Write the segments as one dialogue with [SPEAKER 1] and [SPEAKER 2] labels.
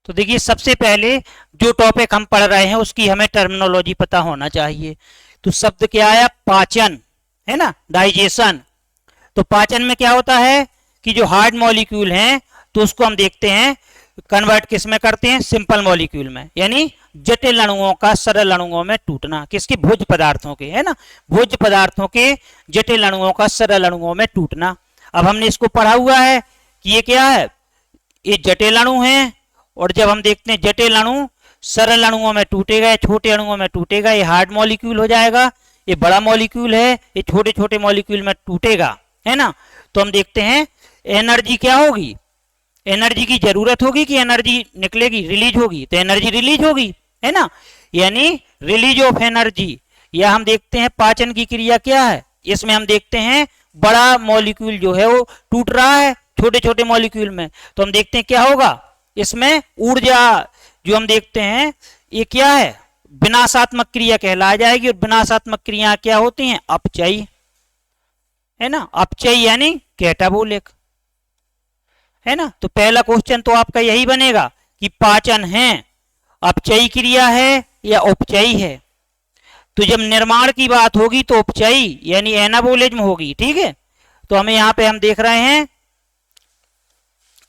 [SPEAKER 1] तो देखिए सबसे पहले जो टॉपिक हम पढ़ रहे हैं उसकी हमें टर्मिनोलॉजी पता होना चाहिए। तो शब्द क्या आया? पाचन, है ना, डाइजेशन। तो पाचन में क्या होता है कि जो हार्ड मॉलिक्यूल हैं तो उसको हम देखते हैं कन्वर्ट किस में करते हैं? सिंपल मॉलिक्यूल में, यानी जटिल अणुओं का सरल अणुओं में टूटना। किसके? भोज्य पदार्थों के, है ना, भोज्य पदार्थों के जटिल अणुओं का सरल अणुओं में टूटना। अब हमने इसको पढ़ा हुआ है कि ये क्या है? ये जटिल अणु है। और जब हम देखते हैं जटिल अणु सरल अणुओं में टूटेगा, छोटे अणुओं में टूटेगा, ये हार्ड मॉलिक्यूल हो जाएगा। ये बड़ा मॉलिक्यूल है, ये छोटे छोटे मॉलिक्यूल में टूटेगा, है ना। तो हम देखते हैं एनर्जी क्या होगी? एनर्जी की जरूरत होगी कि एनर्जी निकलेगी, रिलीज होगी? तो एनर्जी रिलीज होगी, है ना, यानी रिलीज ऑफ एनर्जी। या हम देखते हैं पाचन की क्रिया क्या है, इसमें हम देखते हैं बड़ा मॉलिक्यूल जो है वो टूट रहा है छोटे छोटे मॉलिक्यूल में। तो हम देखते हैं क्या होगा इसमें? ऊर्जा जो हम देखते हैं ये क्या है? विनाशात्मक क्रिया कहला जाएगी। और विनाशात्मक क्रिया क्या होती हैं? अपचयी, है ना, अपचयी यानी कैटाबोलिक, है ना। तो पहला क्वेश्चन तो आपका यही बनेगा कि पाचन है अपचयी क्रिया है या उपचयी है? तो जब निर्माण की बात होगी तो उपचयी यानी एनाबोलिज्म होगी, ठीक है। तो हमें यहाँ पे हम देख रहे हैं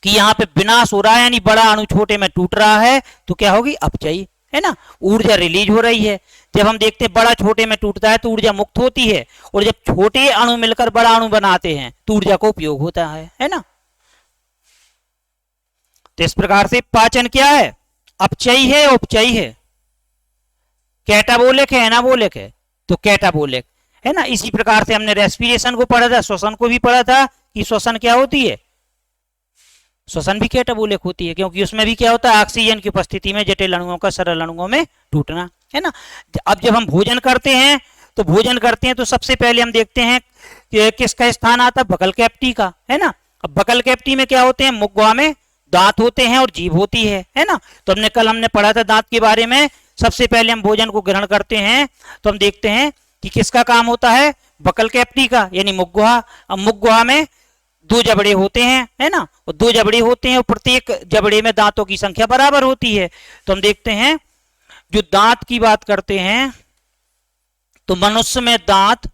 [SPEAKER 1] कि यहाँ पे विनाश हो रहा है यानी बड़ा अणु छोटे में टूट रहा है, तो क्या होगी? अपचयी, है ना, ऊर्जा रिलीज हो रही है। जब हम देखते हैं बड़ा छोटे में टूटता है तो ऊर्जा मुक्त होती है, और जब छोटे अणु मिलकर बड़ा अणु बनाते हैं तो ऊर्जा को उपयोग होता है ना। तो इस प्रकार से पाचन क्या है? अपचयी है, उपचयी है, कैटाबोलिक है, एनाबोलिक है? तो कैटाबोलिक, है ना। इसी प्रकार से हमने रेस्पिरेशन को पढ़ा था, श्वसन को भी पढ़ा था कि श्वसन क्या होती है? श्वसन भी कैटाबोलिक होती है, क्योंकि उसमें भी क्या होता है? ऑक्सीजन की उपस्थिति में जटिल अणुओं का सरल अणुओं में टूटना, है ना। अब जब हम भोजन करते हैं तो भोजन करते हैं तो सबसे पहले हम देखते हैं कि किसका स्थान आता है? बकल कैप्टी का, है ना। अब बकल कैप्टी में क्या होते हैं? मुखगुहा में दांत होते हैं और जीभ होती है ना। तो हमने पढ़ा था दांत के बारे में। सबसे पहले हम भोजन को ग्रहण करते हैं तो हम देखते हैं कि किसका काम होता है? बकल कैप्टी का, यानी मुखगुहा। अब मुखगुहा में दो जबड़े होते हैं, है ना, और दो जबड़े होते हैं और प्रत्येक जबड़े में दांतों की संख्या बराबर होती है। तो हम देखते हैं जो दांत की बात करते हैं तो मनुष्य में दांत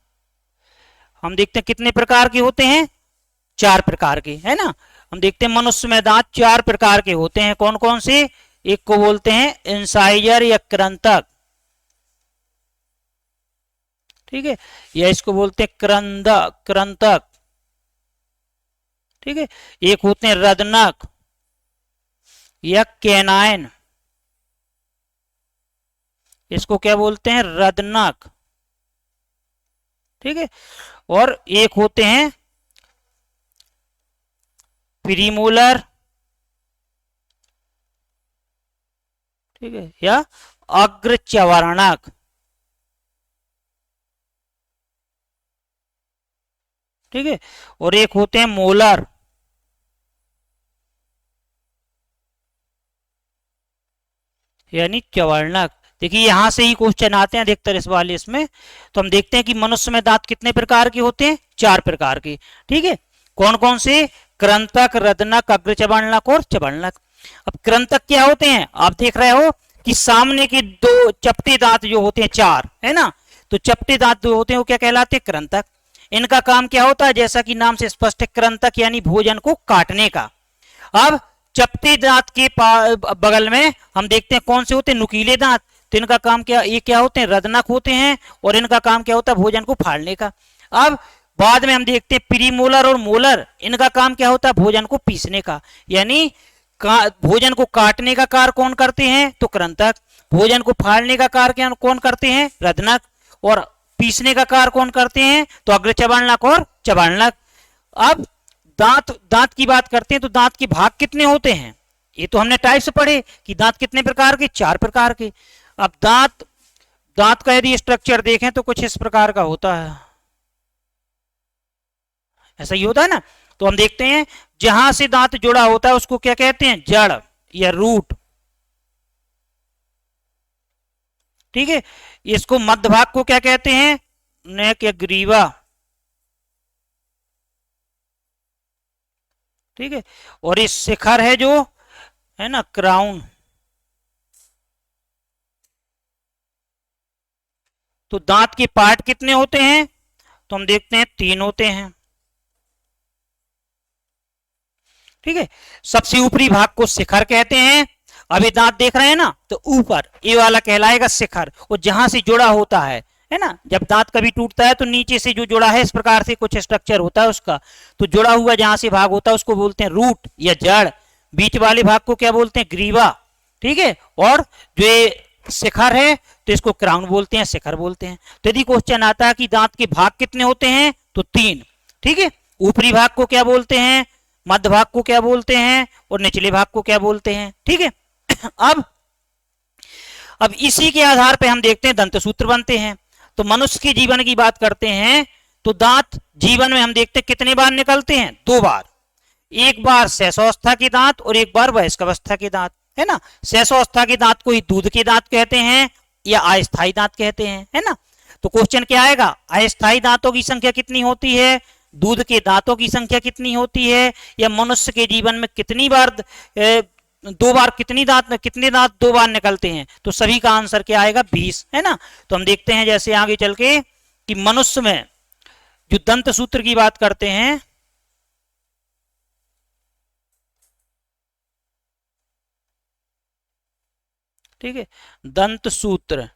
[SPEAKER 1] हम देखते हैं कितने प्रकार के होते हैं? 4 प्रकार के, है ना। हम देखते हैं मनुष्य में दांत 4 प्रकार के होते हैं। कौन कौन से? एक को बोलते हैं इंसाइजर या कृंतक, ठीक है, या इसको बोलते हैं कृंतक, ठीक है। एक होते हैं रदनक या कैनाइन, इसको क्या बोलते हैं? रदनक, ठीक है। और एक होते हैं प्रीमोलर, ठीक है, या अग्रचवर्णक, ठीक है। और एक होते हैं मोलर, यानी चवर्णक। देखिए यहां से ही क्वेश्चन आते हैं अधिकतर इस वाले इसमें। तो हम देखते हैं कि मनुष्य में दांत कितने प्रकार के होते हैं? 4 प्रकार के, ठीक है। कौन कौन से? कृंतक, रदनक, अग्रचवर्णक और चवर्णक। अब कृंतक क्या होते हैं? आप देख रहे हो कि सामने के 2 चपटे दांत जो होते हैं 4, है ना, तो चपटे दांत जो होते हैं वो क्या कहलाते हैं? कृंतक। इनका काम क्या होता है? जैसा कि नाम से स्पष्ट है, कृंतक यानी भोजन को काटने का। अब चपटे दांत के बगल में हम देखते हैं कौन से होते हैं? नुकीले दांत। तो इनका काम क्या? ये क्या होते हैं? रदनक होते हैं, और इनका काम क्या होता है? भोजन को फाड़ने का। अब बाद में हम देखते हैं प्रीमोलर और मोलर, इनका काम क्या होता है? भोजन को पीसने का, यानी भोजन को काटने का कार्य कौन करते हैं? तो कृंतक। भोजन को फाड़ने का कार्य कौन करते हैं? रदनक। और पीसने का कार्य कौन करते हैं? तो अग्रचवर्णक और चवर्णक। अब दांत की बात करते हैं तो दांत के भाग कितने होते हैं? ये तो हमने टाइप्स पढ़े कि दांत कितने प्रकार के? 4 प्रकार के। अब दांत का यदि स्ट्रक्चर देखें तो कुछ इस प्रकार का होता है, ऐसा ही होता है ना। तो हम देखते हैं जहां से दांत जुड़ा होता है उसको क्या कहते हैं? जड़ या रूट, ठीक है। इसको मध्य भाग को क्या कहते हैं? नेक या ग्रीवा, ठीक है। और इस शिखर है जो, है ना, क्राउन। तो दांत के पार्ट कितने होते हैं? तो हम देखते हैं 3 होते हैं। ठीक है, सबसे ऊपरी भाग को शिखर कहते हैं। अभी दांत देख रहे हैं ना, तो ऊपर ये वाला कहलाएगा शिखर, और जहां से जुड़ा होता है ना, जब दांत कभी टूटता है तो नीचे से जो जुड़ा है, इस प्रकार से कुछ स्ट्रक्चर होता है उसका, तो जुड़ा हुआ जहां से भाग होता है उसको बोलते हैं रूट या जड़। बीच वाले भाग को क्या बोलते हैं? ग्रीवा। ठीक है, और जो ये शिखर है तो इसको क्राउन बोलते हैं, शिखर बोलते हैं। तो यदि क्वेश्चन आता है कि दांत के भाग कितने होते हैं, तो 3। ठीक है, ऊपरी भाग को क्या बोलते हैं, मध्य भाग को क्या बोलते हैं, और निचले भाग को क्या बोलते हैं। ठीक है, अब इसी के आधार पे हम देखते हैं दंत सूत्र बनते हैं। तो मनुष्य के जीवन की बात करते हैं तो दांत जीवन में हम देखते हैं कितने बार निकलते हैं? 2 बार। एक बार शैशवावस्था के दांत और एक बार वयस्क अवस्था के दांत, है ना। शैशवावस्था के दांत को ही दूध के दांत कहते हैं या अस्थायी दांत कहते हैं, है ना। तो क्वेश्चन क्या आएगा? अस्थायी दांतों की संख्या कितनी होती है, दूध के दांतों की संख्या कितनी होती है, या मनुष्य के जीवन में कितनी बार 2 बार कितने दांत 2 बार निकलते हैं? तो सभी का आंसर क्या आएगा? 20, है ना। तो हम देखते हैं जैसे आगे चल के कि मनुष्य में जो दंत सूत्र की बात करते हैं, ठीक है, दंत सूत्र।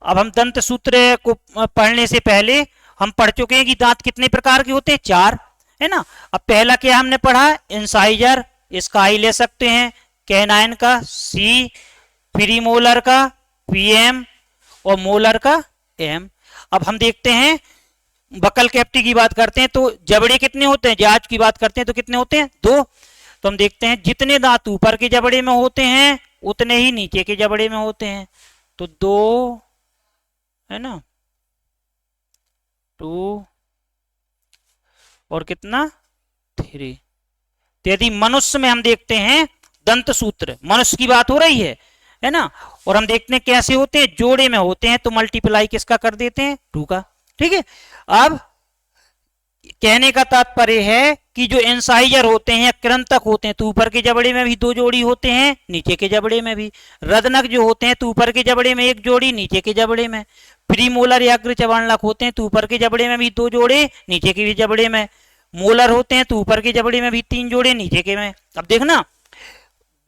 [SPEAKER 1] अब हम दंत सूत्र को पढ़ने से पहले हम पढ़ चुके हैं कि दांत कितने प्रकार के होते हैं? 4, है ना। अब पहला क्या हमने पढ़ा? इंसाइजर, इसका आई ले सकते हैं, कैनाइन का सी, प्रीमोलर का पीएम, और मोलर का एम। अब हम देखते हैं बकल कैविटी की बात करते हैं तो जबड़े कितने होते हैं? जांच की बात करते हैं तो कितने होते हैं? 2। तो हम देखते हैं जितने दांत ऊपर के जबड़े में होते हैं उतने ही नीचे के जबड़े में होते हैं। तो 2, है ना, 2 और कितना? 3। तो यदि मनुष्य में हम देखते हैं दंत सूत्र, मनुष्य की बात हो रही है ना, और हम देखते हैं कैसे होते हैं, जोड़े में होते हैं तो मल्टीप्लाई किसका कर देते हैं? 2 का। ठीक है, अब कहने का तात्पर्य है कि जो इंसाइजर होते हैं, कृंतक होते हैं, तो ऊपर के जबड़े में भी 2 जोड़ी होते हैं, नीचे के जबड़े में भी। रदनक जो होते हैं तो ऊपर के जबड़े में 1 जोड़ी, नीचे के जबड़े में। प्रीमोलर या अग्रचर्वणक होते हैं तो ऊपर के जबड़े में भी 2 जोड़े, नीचे के भी जबड़े में। मोलर होते हैं तो ऊपर के जबड़े में भी 3 जोड़े, नीचे के में। अब देखना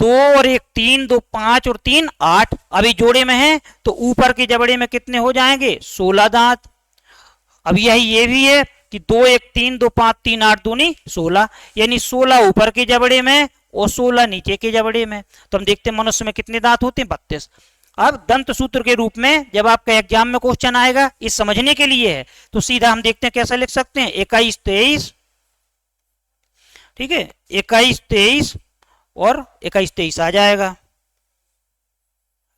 [SPEAKER 1] 2 और 1 3, 2 5 और 3 8। अभी जोड़े में है तो ऊपर के जबड़े में कितने हो जाएंगे? 16 दांत। अब यही ये भी है कि 2 1 3, 2 5 3 8 दूनी 16, यानी 16 ऊपर के जबड़े में और 16 नीचे के जबड़े में। तो हम देखते हैं मनुष्य में कितने दांत होते हैं? 32। अब दंत सूत्र के रूप में जब आपका एग्जाम में क्वेश्चन आएगा, इस समझने के लिए है, तो सीधा हम देखते हैं कैसा लिख सकते हैं? 21 23, ठीक है, 21 23 और 21 23 आ जाएगा,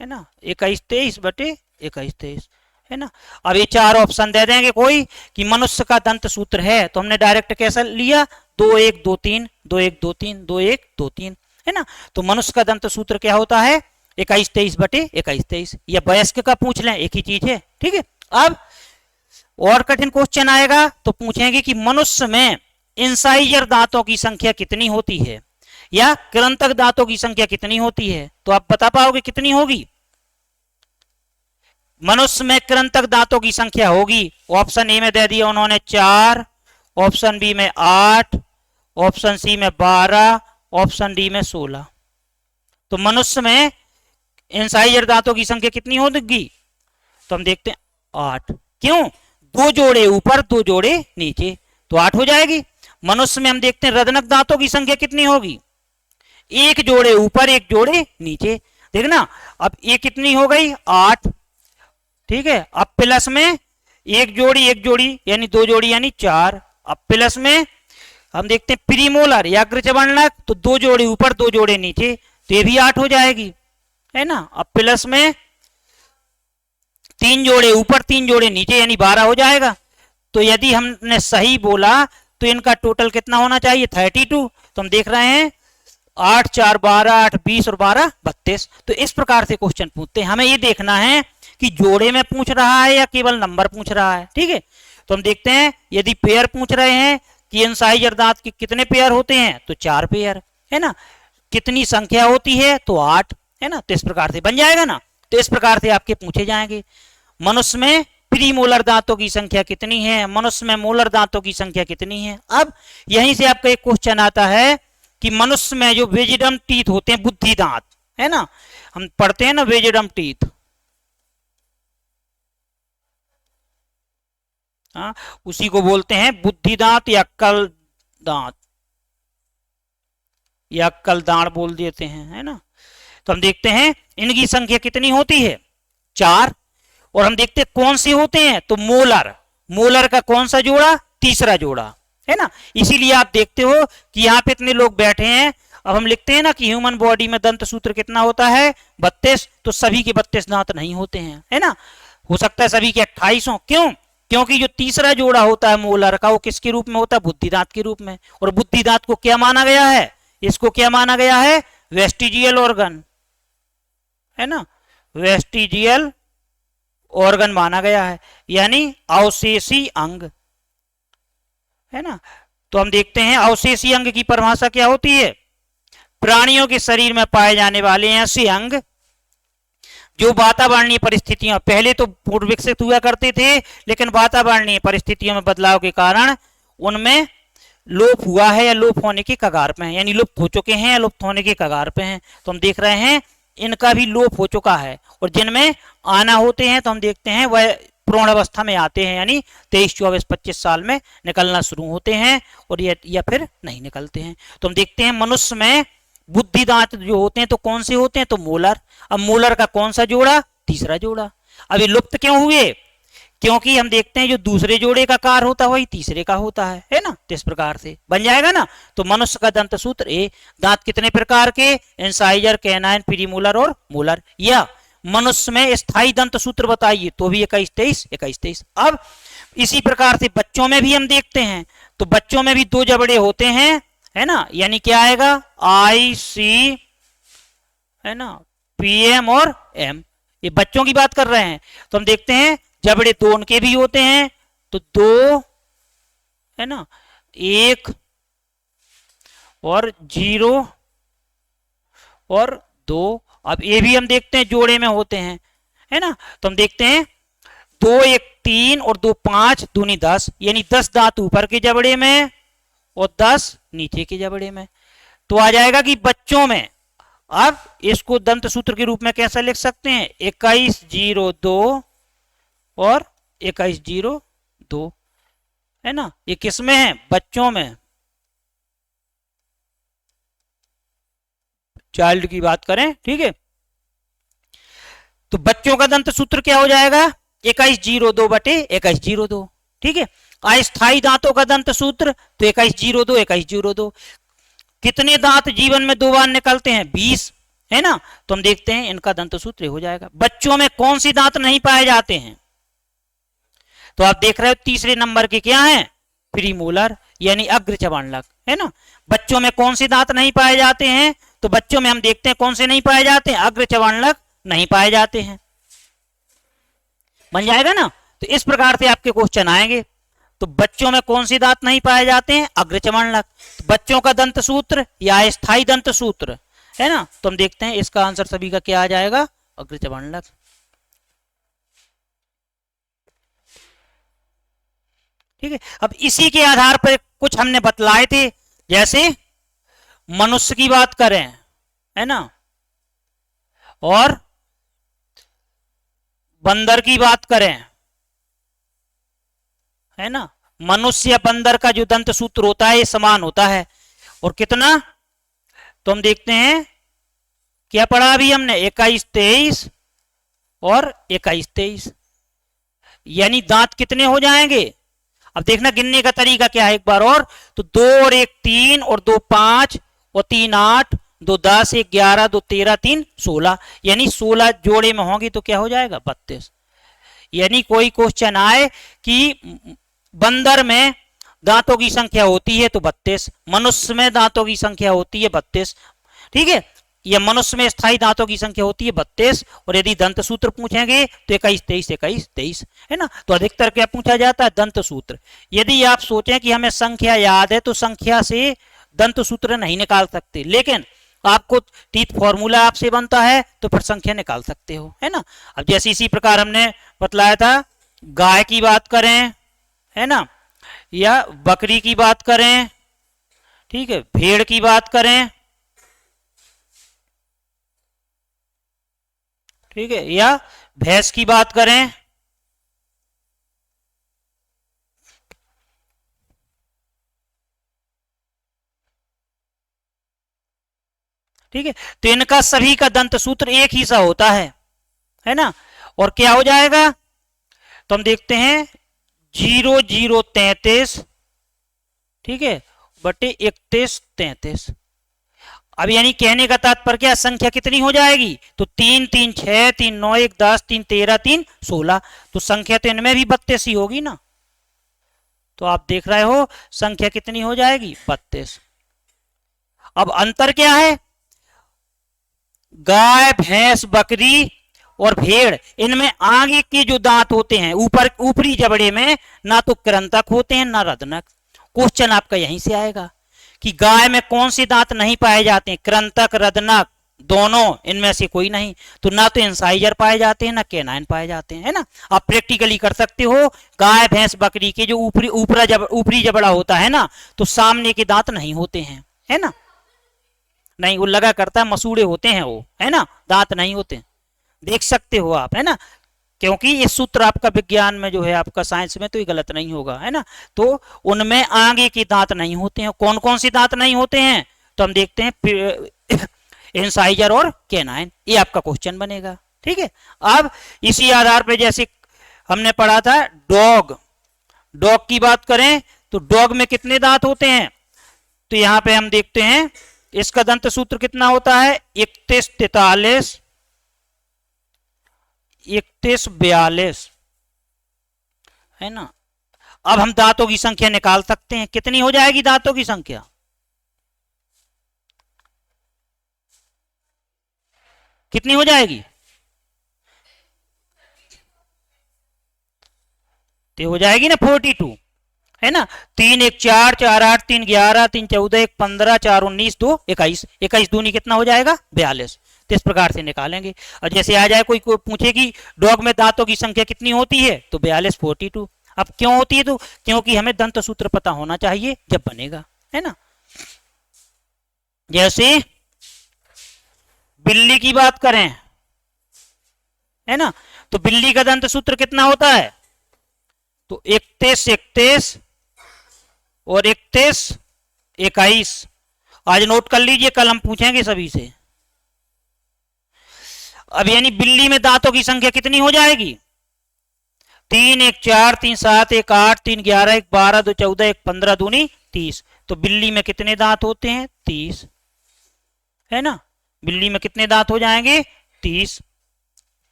[SPEAKER 1] है ना। 21 23 बटे 21 23, है ना। अब ये 4 ऑप्शन दे देंगे कोई कि मनुष्य का दंत सूत्र है, तो हमने डायरेक्ट कैसा लिया? 2 1 2 3, 2 1 2 3, 2 1 2 3, है ना। तो मनुष्य का दंत सूत्र क्या होता है? 21 23 बटे 21 23। या वयस्क का पूछ लें, एक ही चीज है। ठीक है, अब और कठिन क्वेश्चन आएगा तो पूछेंगे कि मनुष्य में इंसाइजर दांतों की संख्या कितनी होती है, या कृंतक दांतों की संख्या कितनी होती है? तो आप बता पाओगे कितनी होगी? मनुष्य में कृंतक दांतों की संख्या होगी, ऑप्शन ए में दे दिया उन्होंने 4, ऑप्शन बी में 8, ऑप्शन सी में 12, ऑप्शन डी में 16। तो मनुष्य में इंसाइजर दांतों की संख्या कितनी होगी? तो हम देखते हैं 8। क्यों? 2 जोड़े ऊपर 2 जोड़े नीचे, तो 8 हो जाएगी। मनुष्य में हम देखते हैं रदनक दांतों की संख्या कितनी होगी? 1 जोड़े ऊपर 1 जोड़े नीचे। देखना अब ये कितनी हो गई? 8। ठीक है, अब प्लस में 1 जोड़ी यानी 2 जोड़ी यानी 4। अब प्लस में हम देखते हैं प्रीमोलर या अग्रचर्वणक, तो 2 जोड़े ऊपर 2 जोड़े नीचे, तो ये भी 8 हो जाएगी, है ना। अब प्लस में 3 जोड़े ऊपर 3 जोड़े नीचे यानी 12 हो जाएगा। तो यदि हमने सही बोला तो इनका टोटल कितना होना चाहिए? 32। तो हम देख रहे हैं 8 4 12, 8 20 और 12 32। तो इस प्रकार से क्वेश्चन पूछते हैं। हमें ये देखना है कि जोड़े में पूछ रहा है या केवल नंबर पूछ रहा है। ठीक है, तो हम देखते हैं यदि पेयर पूछ रहे हैं कि इंसाइजर दांत के कितने पेयर होते हैं, तो 4 पेयर, है ना। कितनी संख्या होती है, तो 8, है ना। तो इस प्रकार से बन जाएगा ना। तो इस प्रकार से आपके पूछे जाएंगे, मनुष्य में प्रीमोलर दांतों की संख्या कितनी है, मनुष्य में मोलर दांतों की संख्या कितनी है। अब यहीं से आपका एक क्वेश्चन आता है कि मनुष्य में जो विजडम टीथ होते हैं, बुद्धि दांत, है ना, हम पढ़ते हैं ना विजडम टीथ, हाँ, उसी को बोलते हैं बुद्धि दांत या कल दांत या कल दांत बोल देते हैं, है ना। तो हम देखते हैं इनकी संख्या कितनी होती है, 4। और हम देखते हैं कौन से होते हैं, तो मोलर, मोलर का कौन सा जोड़ा, तीसरा जोड़ा, है ना। इसीलिए आप देखते हो कि यहाँ पे इतने लोग बैठे हैं। अब हम लिखते हैं ना कि ह्यूमन बॉडी में दंत सूत्र कितना होता है, 32। तो सभी के 32 दांत नहीं होते हैं, है ना। हो सकता है सभी के 28 हो। क्यों? क्योंकि जो तीसरा जोड़ा होता है मोलर का, वो किसके रूप में होता है, बुद्धि दांत के रूप में। और बुद्धि दांत को क्या माना गया है, इसको क्या माना गया है, वेस्टिजियल ऑर्गन, है ना, वेस्टिजियल ऑर्गन माना गया है, यानी अवशेषी अंग, है ना। तो हम देखते हैं अवशेषी अंग की परिभाषा क्या होती है, प्राणियों के शरीर में पाए जाने वाले ऐसे अंग जो वातावरणीय परिस्थितियों, पहले तो पूर्व विकसित हुआ करते थे, लेकिन वातावरणीय परिस्थितियों में बदलाव के कारण उनमें लोप हुआ है या लोप होने के कगार पे हैं, यानी लुप्त हो चुके हैं या लुप्त होने के कगार पे हैं। तो हम देख रहे हैं इनका भी लोप हो चुका है। और जिनमें आना होते हैं तो हम देखते हैं वह प्रौढ़ अवस्था में आते हैं, यानी 23, 24, 25 साल में निकलना शुरू होते हैं, और या फिर नहीं निकलते हैं। तो हम देखते हैं मनुष्य में बुद्धि दांत जो होते हैं तो कौन से होते हैं, तो मोलर। अब मोलर का कौन सा जोड़ा, तीसरा जोड़ा। अभी लुप्त क्यों हुए, क्योंकि हम देखते हैं जो दूसरे जोड़े का कार होता है वही तीसरे का होता है ना। तो इस प्रकार से बन जाएगा ना। तो मनुष्य का दंत सूत्र ए, दांत कितने प्रकार के, इंसाइजर, कैनाइन, प्रीमोलर और मोलर। या मनुष्य में स्थायी दंत सूत्र बताइए, तो भी 21, 23, 21, 23। अब इसी प्रकार से बच्चों में भी हम देखते हैं, तो बच्चों में भी 2 जबड़े होते हैं, है ना, यानी क्या आएगा, IC, है ना, PM और M। ये बच्चों की बात कर रहे हैं। तो हम देखते हैं जबड़े 2 उनके भी होते हैं, तो 2, है ना, 1 और 0 और 2। अब ये भी हम देखते हैं जोड़े में होते हैं, है ना। तो हम देखते हैं 2, 1, 3 और 2, 5, दूनी 10, यानी 10 दांत ऊपर के जबड़े में और 10 नीचे के जबड़े में। तो आ जाएगा कि बच्चों में, अब इसको दंत सूत्र के रूप में कैसा लिख सकते हैं, 2102 और 2102, है ना। ये किस में है, बच्चों में, चाइल्ड की बात करें, ठीक है। तो बच्चों का दंत सूत्र क्या हो जाएगा, 2102 बटे 2102, ठीक है। अस्थायी दांतों का दंत सूत्र तो 2102, 2102। कितने दांत जीवन में 2 बार निकलते हैं, 20, है ना। तो हम देखते हैं इनका दंत सूत्र हो जाएगा। बच्चों में कौन सी दांत नहीं पाए जाते हैं, तो आप देख रहे हो तीसरे नंबर के क्या है, प्रीमोलर, यानी अग्र चबाणलक, है ना। बच्चों में कौन से दांत नहीं पाए जाते हैं, तो बच्चों में हम देखते हैं कौन से नहीं पाए जाते हैं, अग्र चबाणलक नहीं पाए जाते हैं। बन जाएगा ना। तो इस प्रकार से आपके क्वेश्चन आएंगे। तो बच्चों में कौन सी दांत नहीं पाए जाते हैं, अग्र चबाणलक। तो बच्चों का दंत सूत्र या स्थायी दंत सूत्र, है ना। तो हम देखते हैं इसका आंसर सभी का क्या आ जाएगा, अग्र चबाणलक। ठीक है। अब इसी के आधार पर कुछ हमने बतलाए थे, जैसे मनुष्य की बात करें, है ना, और बंदर की बात करें, है ना। मनुष्य या बंदर का जो दंत सूत्र होता है ये समान होता है, और कितना, तो हम देखते हैं क्या पढ़ा अभी हमने, 21, 23 और 21, 23, यानी दांत कितने हो जाएंगे। अब देखना गिनने का तरीका क्या है एक बार और, तो 2 और 1 3 और 2 5 और 3 8, 2 10, 1 11, 2 13, 3 16, यानी 16 जोड़े में होंगी तो क्या हो जाएगा, 32। यानी कोई क्वेश्चन आए कि बंदर में दांतों की संख्या होती है तो 32, मनुष्य में दांतों की संख्या होती है 32, ठीक है। या मनुष्य में स्थायी दांतों की संख्या होती है 32, और यदि दंत सूत्र पूछेंगे तो 21 23 21 23, है ना। तो अधिकतर क्या पूछा जाता है, दंत सूत्र। यदि आप सोचें कि हमें संख्या याद है तो संख्या से दंत सूत्र नहीं निकाल सकते, लेकिन आपको टीथ फॉर्मूला आपसे बनता है तो फिर संख्या निकाल सकते हो, है ना। अब जैसे इसी प्रकार हमने बतलाया था, गाय की बात करें, है ना, या बकरी की बात करें, ठीक है, भेड़ की बात करें, ठीक है, या भैंस की बात करें, ठीक है, तो इनका सभी का दंत सूत्र एक ही सा होता है ना। और क्या हो जाएगा, तो हम देखते हैं 0033, ठीक है, बटे 3133। अब यानी कहने का तात्पर्य क्या, संख्या कितनी हो जाएगी, तो 3 3 6 3 9 1 10 3 13 3 16, तो संख्या तो इनमें भी 32 ही होगी ना। तो आप देख रहे हो संख्या कितनी हो जाएगी, 32। अब अंतर क्या है, गाय भैंस बकरी और भेड़, इनमें आगे के जो दांत होते हैं ऊपरी जबड़े में ना तो कृंतक होते हैं ना रदनक। क्वेश्चन आपका यहीं से आएगा कि गाय में कौन से दांत नहीं पाए जाते हैं, कृंतक रदनक दोनों, इनमें से कोई नहीं। तो ना तो इंसाइजर पाए जाते हैं ना कैनाइन पाए जाते हैं, है ना। आप प्रैक्टिकली कर सकते हो, गाय भैंस बकरी के जो ऊपरी जबड़ा होता है ना, तो सामने के दांत नहीं होते हैं, है ना, नहीं, वो लगा करता है, मसूड़े होते हैं वो, है ना, दांत नहीं होते, देख सकते हो आप, है ना। क्योंकि ये सूत्र आपका विज्ञान में जो है, आपका साइंस में तो ये गलत नहीं होगा, है ना। तो उनमें आगे के दांत नहीं होते हैं। कौन कौन से दांत नहीं होते हैं, तो हम देखते हैं इंसाइजर और कैनाइन, ये आपका क्वेश्चन बनेगा, ठीक है। अब इसी आधार पर जैसे हमने पढ़ा था डॉग, डॉग की बात करें तो डॉग में कितने दांत होते हैं, तो यहां पे हम देखते हैं इसका दंत सूत्र कितना होता है, 31 43 31 42, है ना। अब हम दांतों की संख्या निकाल सकते हैं, कितनी हो जाएगी दांतों की संख्या, कितनी हो जाएगी, तो हो जाएगी ना 42, है ना। 3 1 4 4 8 3 11 3 14 1 15 4 19 2 21, 21 दूनी कितना हो जाएगा, 42। तो इस प्रकार से निकालेंगे। और जैसे आ जाए कोई पूछे कि डॉग में दांतों की संख्या कितनी होती है, तो 42 42। अब क्यों होती है, तो क्योंकि हमें दंत सूत्र पता होना चाहिए जब बनेगा, है ना। जैसे बिल्ली की बात करें, है ना, तो बिल्ली का दंत सूत्र कितना होता है, तो 31 31 और 31 21। आज नोट कर लीजिए, कल हम पूछेंगे सभी से। अब यानी बिल्ली में दांतों की संख्या कितनी हो जाएगी, 3 1 4 3 7 1 8 3 11 1 12 2 14 1 15 दूनी 30। तो बिल्ली में कितने दांत होते हैं, 30, है ना। बिल्ली में कितने दांत हो जाएंगे, 30।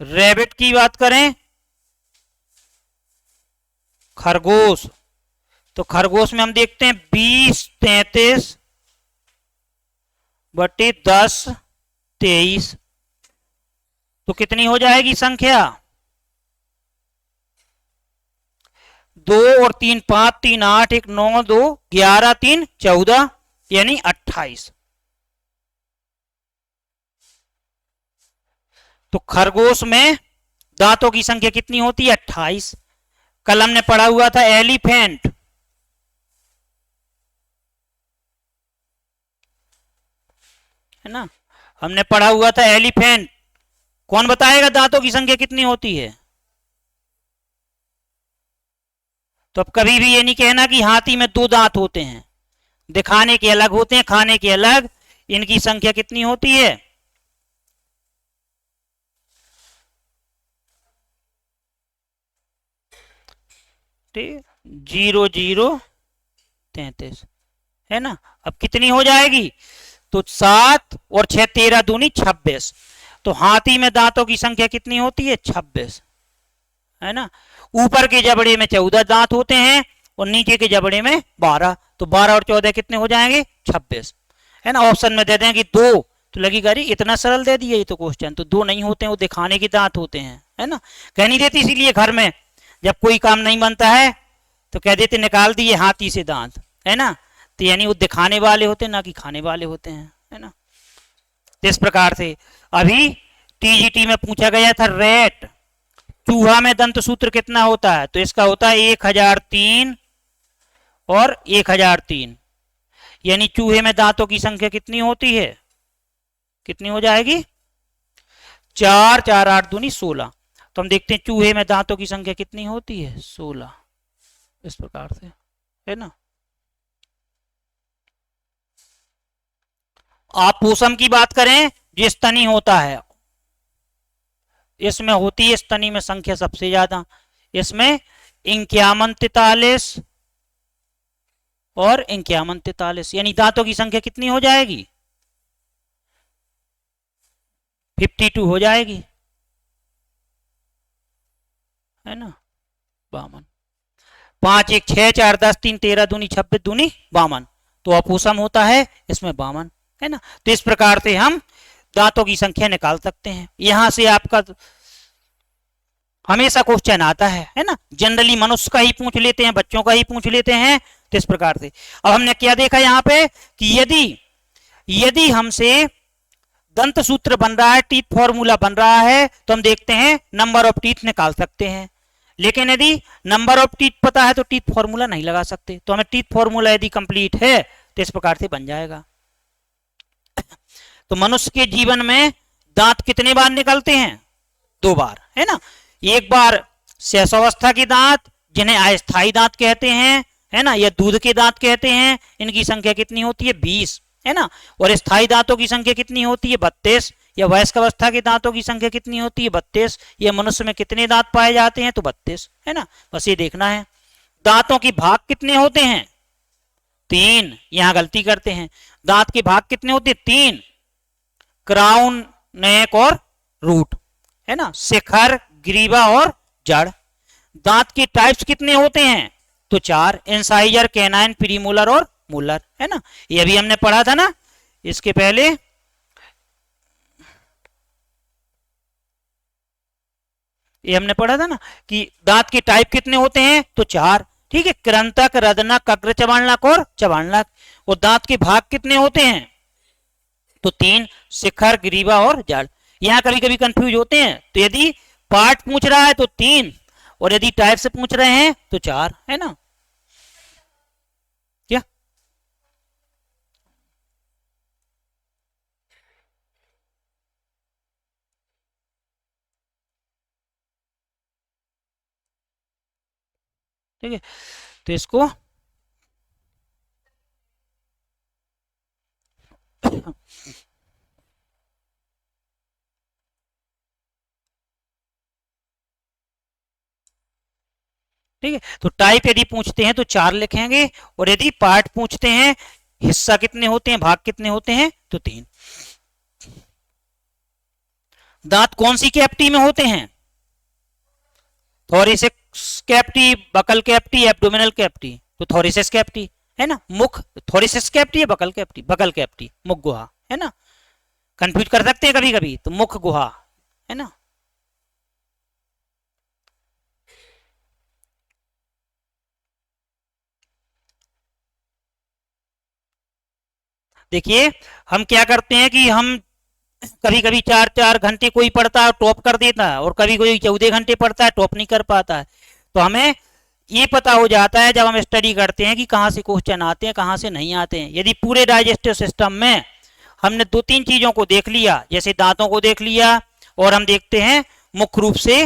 [SPEAKER 1] रैबिट की बात करें, खरगोश, तो खरगोश में हम देखते हैं 20 33 बटे 10 23, तो कितनी हो जाएगी संख्या, 2 और 3 5 3 8 1 9 2 11 3 14, यानी 28। तो खरगोश में दांतों की संख्या कितनी होती है, 28। कल हमने पढ़ा हुआ था एलिफेंट, है ना, हमने पढ़ा हुआ था एलिफेंट। कौन बताएगा दांतों की संख्या कितनी होती है, तो अब कभी भी ये नहीं कहना कि हाथी में 2 दांत होते हैं, दिखाने के अलग होते हैं, खाने के अलग। इनकी संख्या कितनी होती है, ठीक, 0 0 33, है ना। अब कितनी हो जाएगी, तो 7 और 6 13 दूनी 26। तो हाथी में दांतों की संख्या कितनी होती है, 26, है ना। ऊपर के जबड़े में 14 दांत होते हैं और नीचे के जबड़े में 12। तो 12 और 14 कितने हो जाएंगे, 26, है ना। ऑप्शन में दे दें कि 2, तो लगेगा अरे इतना सरल दे दिया ये तो क्वेश्चन, तो 2 नहीं होते हैं, वो दिखाने के दांत होते हैं, है ना। कह नहीं देती, इसीलिए घर में जब कोई काम नहीं बनता है तो कह देते निकाल दिए हाथी से दांत, है ना। तो यानी वो दिखाने वाले होते हैं ना कि खाने वाले होते हैं, है ना। तो इस प्रकार से अभी टीजीटी में पूछा गया था रेट चूहा में दंत सूत्र कितना होता है, तो इसका होता है 1003 और 1003, यानी चूहे में दांतों की संख्या कितनी होती है, कितनी हो जाएगी 4, 4 8 दूनी 16। तो हम देखते हैं चूहे में दांतों की संख्या कितनी होती है 16, इस प्रकार से, है ना। आप पोषम की बात करें जो स्तनी होता है, इसमें होती है स्तनी में संख्या सबसे ज्यादा, इसमें 5143 और 5143, यानी दांतों की संख्या कितनी हो जाएगी 52 हो जाएगी, है ना 52। 5 1 6 4 10 3 13 दूनी 26 दूनी 52, तो अपोसम होता है इसमें 52, है ना। तो इस प्रकार से हम दांतों की संख्या निकाल सकते हैं। यहां से आपका हमेशा क्वेश्चन आता है ना, जनरली मनुष्य का ही पूछ लेते हैं, बच्चों का ही पूछ लेते हैं, तो इस प्रकार से। अब हमने क्या देखा यहाँ पे कि यदि हमसे दंत सूत्र बन रहा है, टीथ फॉर्मूला बन रहा है, तो हम देखते हैं नंबर ऑफ टीथ निकाल सकते हैं। लेकिन यदि नंबर ऑफ टीथ पता है तो टीथ फॉर्मूला नहीं लगा सकते, तो हमें टीथ फॉर्मूला यदि कंप्लीट है तो इस प्रकार से बन जाएगा। तो मनुष्य के जीवन में दांत कितने बार निकलते हैं 2 बार, है ना। एक बार शेषावस्था के दांत जिन्हें अस्थायी दांत कहते हैं, है ना, या दूध के दांत कहते हैं, इनकी संख्या कितनी होती है 20, है ना। और स्थायी दांतों की संख्या कितनी होती है 32, या वयस्क अवस्था के दांतों की संख्या कितनी होती है 32, या मनुष्य में कितने दांत पाए जाते हैं तो 32, है ना। बस ये देखना है। दांतों के भाग कितने होते हैं 3, यहां गलती करते हैं, दांत के भाग कितने होते हैं 3, क्राउन, नेक और रूट, है ना, शिखर, ग्रीवा और जड़। दांत के टाइप्स कितने होते हैं तो 4, इंसाइजर, कैनाइन, प्रीमोलर और मोलर, है ना। ये भी हमने पढ़ा था ना इसके पहले। ये हमने पढ़ा था ना कि दांत के टाइप कितने होते हैं तो 4, ठीक है, कृंतक, रदनक, अग्र चबाणक और चबाणक। और दांत के भाग कितने होते हैं तो 3, शिखर, ग्रीवा और जड़। यहां कभी कभी कंफ्यूज होते हैं, तो यदि पार्ट पूछ रहा है तो 3, और यदि टाइप से पूछ रहे हैं तो 4, है ना। क्या ठीक है, तो इसको ठीक है, तो टाइप यदि पूछते हैं तो 4 लिखेंगे, और यदि पार्ट पूछते हैं हिस्सा कितने होते हैं, भाग कितने होते हैं तो 3। दांत कौन सी कैविटी में होते हैं, thoracic cavity, buccal cavity, abdominal cavity, तो थोरिसिस कैविटी, है ना। मुख थोरिसिस कैविटी है, बकल कैविटी, बकल कैविटी, मुख गुहा, है ना। कंफ्यूज कर सकते हैं कभी कभी, तो मुख गुहा, है ना। देखिए हम क्या करते हैं कि हम कभी कभी 4 घंटे कोई पढ़ता है टॉप कर देता है, और कभी कोई 14 घंटे पढ़ता है टॉप नहीं कर पाता है। तो हमें ये पता हो जाता है जब हम स्टडी करते हैं कि कहाँ से क्वेश्चन आते हैं, कहाँ से नहीं आते हैं। यदि पूरे डाइजेस्टिव सिस्टम में हमने 2-3 चीजों को देख लिया, जैसे दांतों को देख लिया, और हम देखते हैं मुख्य रूप से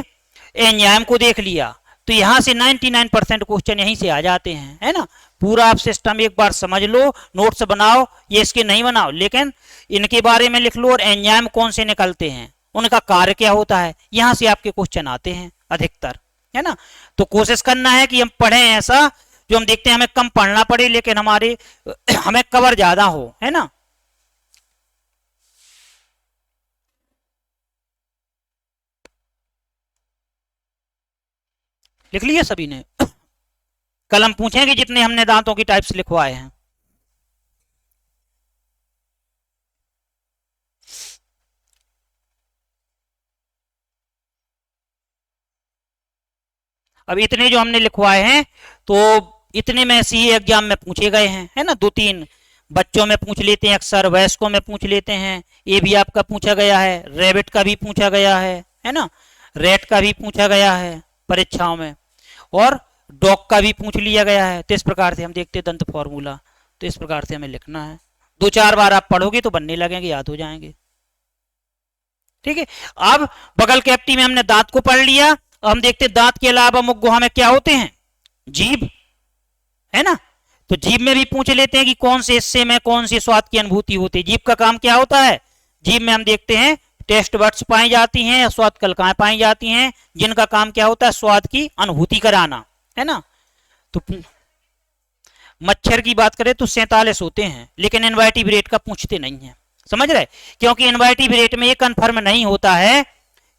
[SPEAKER 1] एंजाइम को देख लिया, तो यहाँ से 99% क्वेश्चन यहीं से आ जाते हैं, है ना। पूरा आप सिस्टम एक बार समझ लो, नोट्स बनाओ, ये इसके नहीं बनाओ, लेकिन इनके बारे में लिख लो, और एंजाइम कौन से निकलते हैं, उनका कार्य क्या होता है, यहाँ से आपके क्वेश्चन आते हैं अधिकतर, है ना। तो कोशिश करना है कि हम पढ़ें ऐसा जो हम देखते हैं हमें कम पढ़ना पड़े, लेकिन हमारे हमें कवर ज्यादा हो, है ना। लिख लिया सभी ने? कल हम पूछेंगे जितने हमने दांतों की टाइप्स लिखवाए हैं। अब इतने जो हमने लिखवाए हैं तो इतने में से ही एग्जाम में पूछे गए हैं, है ना। 2-3 बच्चों में पूछ लेते हैं अक्सर, वयस्कों में पूछ लेते हैं, ये भी आपका पूछा गया है, रेबिट का भी पूछा गया है ना, रेट का भी पूछा गया है परीक्षाओं में, और डॉग का भी पूछ लिया गया है। तो इस प्रकार से हम देखते हैं दंत फॉर्मूला, तो इस प्रकार से हमें लिखना है। 2-4 बार आप पढ़ोगे तो बनने लगेंगे, याद हो जाएंगे। ठीक है, अब बगल कैविटी में हमने दांत को पढ़ लिया। अब हम देखते हैं दांत के अलावा मुख गुहा में क्या होते हैं, जीभ, है ना। तो जीभ में भी पूछ लेते हैं कि कौन से हिस्से में कौन सी स्वाद की अनुभूति होती है। जीभ का काम क्या होता है, जीभ में हम देखते हैं टेस्ट बड्स पाई जाती हैं या स्वाद कलिकाएं पाई जाती हैं, जिनका काम क्या होता है, स्वाद की अनुभूति कराना, है ना। तो मच्छर की बात करें तो 47 होते हैं, लेकिन इनवर्टिब्रेट का पूछते नहीं है, समझ रहे, क्योंकि इनवर्टिब्रेट में ये कंफर्म नहीं होता है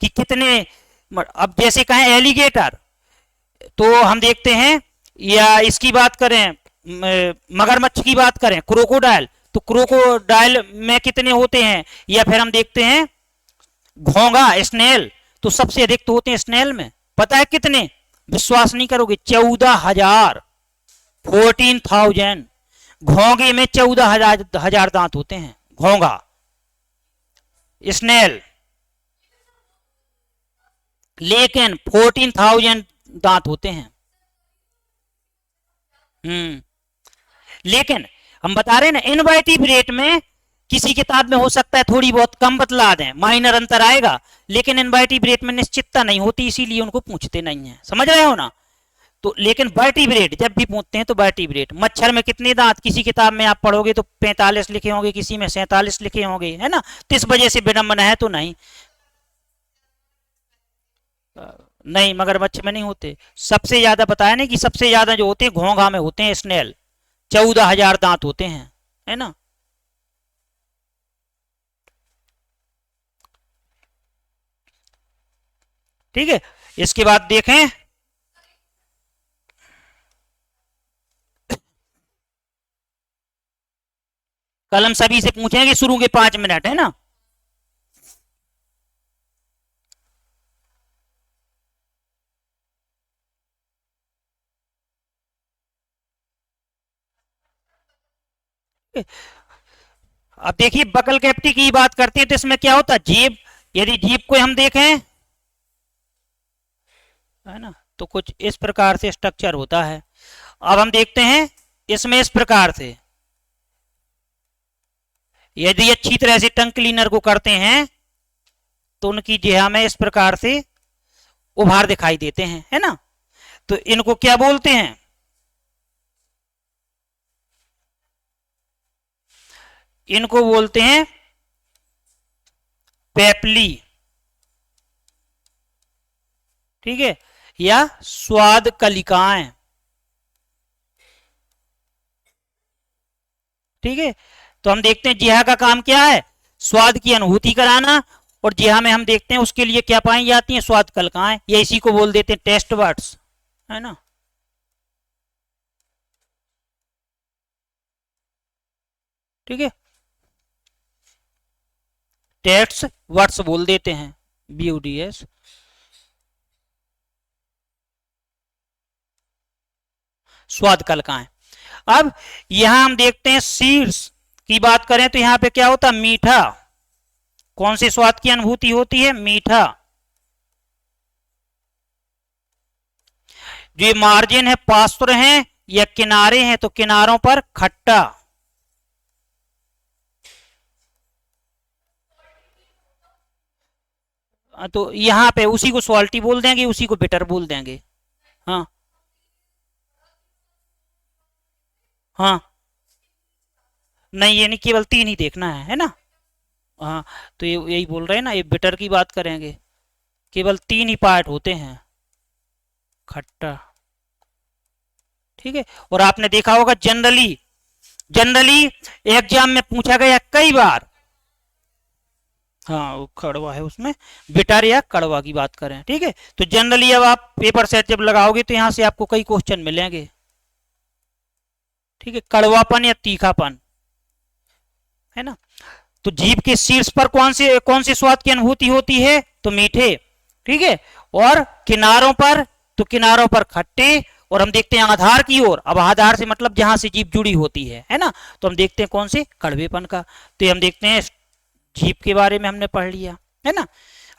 [SPEAKER 1] कि कितने। अब जैसे कहें एलिगेटर, तो हम देखते हैं, या इसकी बात करें मगरमच्छ की बात करें, क्रोकोडाइल, तो क्रोकोडाइल में कितने होते हैं, या फिर हम देखते हैं घोंगा स्नेल, तो सबसे अधिक तो होते हैं स्नेल में, पता है कितने, विश्वास नहीं करोगे, 14,000, 14,000। घोंगे में 14,000 दांत होते हैं, घोंगा स्नेल, लेकिन 14,000 दांत होते हैं। लेकिन हम बता रहे हैं ना, इनवर्टिब्रेट में किसी किताब में हो सकता है थोड़ी बहुत कम बतला दें, माइनर अंतर आएगा, लेकिन इनवर्टिब्रेट में निश्चितता नहीं होती, इसीलिए उनको पूछते नहीं है, समझ रहे हो ना। तो लेकिन वर्टिब्रेट जब भी पूछते हैं तो वर्टिब्रेट, मच्छर में कितने दांत, किसी किताब में आप पढ़ोगे तो 45 लिखे होंगे, किसी में 47 लिखे होंगे, है ना। तो इस वजह से विडंबना है तो नहीं, नहीं मगरमच्छ में नहीं होते। सबसे ज्यादा बताया नहीं कि सबसे ज्यादा जो होते हैं घोंघा में होते हैं, स्नेल, 14,000 दांत होते हैं, है ना। ठीक है, इसके बाद देखें, कल हम सभी से पूछेंगे शुरू के 5 मिनट, है ना। अब देखिए बकल कैविटी की बात करते हैं तो इसमें क्या होता है, जीभ, यदि जीभ को हम देखें, है ना, तो कुछ इस प्रकार से स्ट्रक्चर होता है। अब हम देखते हैं इसमें इस प्रकार से, यदि अच्छी तरह से टंग क्लीनर को करते हैं तो उनकी जिह्वा में इस प्रकार से उभार दिखाई देते हैं, है ना। तो इनको क्या बोलते हैं, इनको बोलते हैं पेपली, ठीक है, या स्वाद कलिकाएं, ठीक है। तो हम देखते हैं जिह्वा का काम क्या है, स्वाद की अनुभूति कराना, और जिह्वा में हम देखते हैं उसके लिए क्या पाई जाती हैं, स्वाद कलिकाएं, या इसी को बोल देते हैं टेस्ट बड्स, है ना। ठीक है, टेस्ट वर्ड्स बोल देते हैं, BUDS। स्वाद कलिकाएं। अब यहां हम देखते हैं सीड्स की बात करें तो यहां पे क्या होता है, मीठा, कौन से स्वाद की अनुभूति होती है, मीठा। जो ये मार्जिन है पार्श्व हैं या किनारे हैं, तो किनारों पर खट्टा, तो यहां पे उसी को सॉल्टी बोल देंगे, उसी को बिटर बोल देंगे। हाँ हाँ, नहीं ये नहीं, केवल 3 ही देखना है ना। हाँ, तो ये यही बोल रहे हैं ना, ये बिटर की बात करेंगे, केवल 3 ही पार्ट होते हैं, खट्टा, ठीक है। और आपने देखा होगा जनरली, जनरली एग्जाम में पूछा गया कई बार, हाँ वो कड़वा है, उसमें बिटर या कड़वा की बात करें, ठीक है। तो जनरली अब आप पेपर सेट जब लगाओगे तो यहां से आपको कई क्वेश्चन मिलेंगे, ठीक है, कड़वापन या तीखापन, है ना। तो जीभ के शीर्ष पर कौन से स्वाद की अनुभूति होती है, तो मीठे, ठीक है, और किनारों पर, तो किनारों पर खट्टे, और हम देखते हैं आधार की ओर। अब आधार से मतलब जहां से जीभ जुड़ी होती है ना, तो हम देखते हैं कौन से, कड़वेपन का। तो ये हम देखते हैं जीभ के बारे में हमने पढ़ लिया, है ना।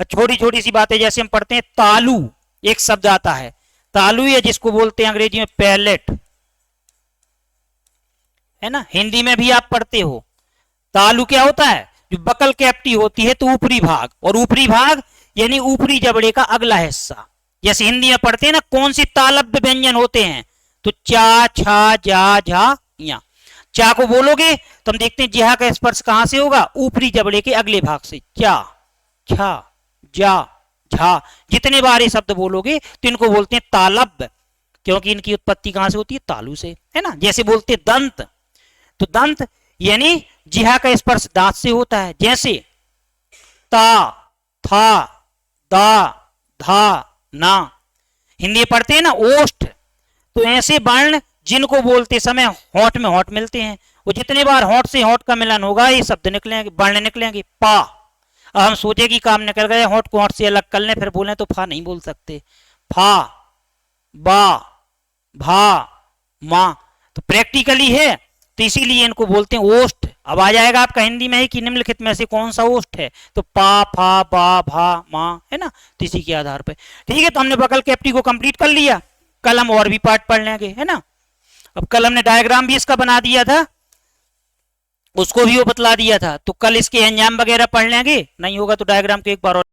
[SPEAKER 1] छोटी छोटी सी बातें, जैसे हम पढ़ते हैं तालू, एक शब्द आता है तालू, या जिसको बोलते हैं अंग्रेजी में पैलेट, है ना। हिंदी में भी आप पढ़ते हो। तालू क्या होता है, जो बकल कैप्टी होती है, तो ऊपरी भाग, और ऊपरी भाग यानी ऊपरी जबड़े का अगला हिस्सा। जैसे हिंदी में पढ़ते हैं ना, कौन सी तालब्य व्यंजन होते हैं, तो चा, छा, जा, झा, या। चा को बोलोगे तो हम देखते हैं जिहा का स्पर्श कहां से होगा, ऊपरी जबड़े के अगले भाग से। चा, छा, जा, झा, जितने बार ये शब्द बोलोगे तो इनको बोलते हैं तालब्य, क्योंकि इनकी उत्पत्ति कहां से होती है, तालू से, है ना। जैसे बोलते हैं दंत, तो दंत यानी जिहा का स्पर्श दांत से होता है। जैसे ता, था, दा, धा, ना। हिंदी पढ़ते हैं ना ओष्ठ, तो ऐसे वर्ण जिनको बोलते समय होंठ में होंठ मिलते हैं, वो जितने बार होंठ से होंठ का मिलन होगा ये शब्द निकलेंगे, वर्ण निकलेंगे। पा, अब हम सोचे कि काम निकल गए, होंठ को होंठ से अलग कर लें, फिर बोले तो फा नहीं बोल सकते। फा, बा, भा, मा, तो प्रैक्टिकली है, तो इसीलिए इनको बोलते हैं ओष्ठ। अब आ जाएगा आपका हिंदी में ही कि निम्नलिखित में से कौन सा ओष्ठ है, तो पा, फा, बा, भा, मा, है ना। तो इसी के आधार पर, ठीक है। तो हमने बकल कैप्टी को कंप्लीट कर लिया, कल हम और भी पार्ट पढ़ लेंगे, है ना। अब कल हमने डायग्राम भी इसका बना दिया था, उसको भी वो बतला दिया था, तो कल इसके अंजाम वगैरह पढ़ लेंगे, नहीं होगा तो डायग्राम को एक बार और